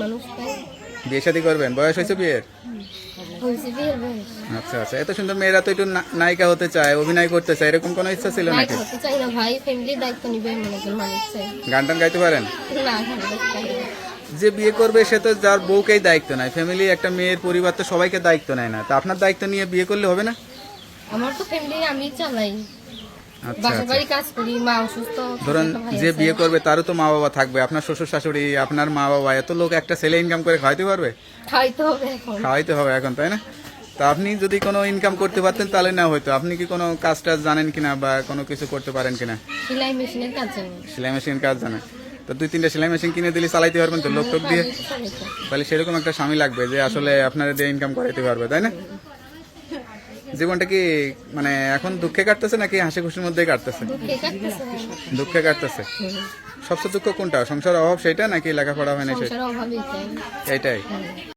মানুষ তাই বিয়ে শাদী করবেন? বয়স হয়েছে বিয়ের? হয়েছে বিয়ের বয়স। আচ্ছা আচ্ছা, এত সুন্দর মেয়েরা তো একটু নায়িকা হতে চায়, অভিনয় করতে চায়, এরকম কোনো ইচ্ছা ছিল নায়ক নাকি? হতে চাই না ভাই, ফ্যামিলির দায়িত্ব নিবে মনে করে মানুষ চাই। গান টান গাইতে পারেন? না গান গাইতে পারি না। যে বিয়ে করবে সে তো যার বউকেই দায়িত্ব নেয়, ফ্যামিলি একটা মেয়ের পরিবার তো সবাইকে দায়িত্ব নেয় না, তা আপনার দায়িত্ব নিয়ে বিয়ে করলে হবে না? আমার তো ফ্যামিলি আমি চালাই, আচ্ছা বাসা আচ্ছা, বাড়ি কাজ করি, মা অসুস্থ, ধরুন ছোট ভাই যে আছে। বিয়ে করবে তারও তো মা বাবা থাকবে, আপনার শ্বশুর শাশুড়ি, আপনার মা বাবা, এত লোক একটা ছেলে ইনকাম করে খাওয়াইতে পারবে? খাইতে হবে এখন। খাওয়াইতে হবে এখন, তাই না? তা আপনি যদি কোনো ইনকাম করতে পারতেন তাহলে না হয়তো। আপনি কি কোনো কাজ টাজ জানেন কিনা বা কোনো কিছু করতে পারেন কিনা? সেলাই মেশিনের কাজ জানি। সেলাই মেশিন কাজ জানেন? তো 2-3টা সেলাই মেশিন কিনে দিলে চালাইতে পারবেন তো লোক টোক দিয়ে? তাহলে সেরকম একটা স্বামী লাগবে যে আসলে আপনারা দিয়ে ইনকাম করাইতে পারবে, তাই না? জীবনটা কি মানে এখন দুঃখে কাটতেছে নাকি হাসি খুশির মধ্যেই কাটতেছে? দুঃখে কাটতেছে। দুঃখে কাটতেছে। সবচেয়ে দুঃখ কোনটা? সংসার অভাব সেইটা নাকি লেখাপড়া হয় না সংসারের অভাবই তাই। এইটাই?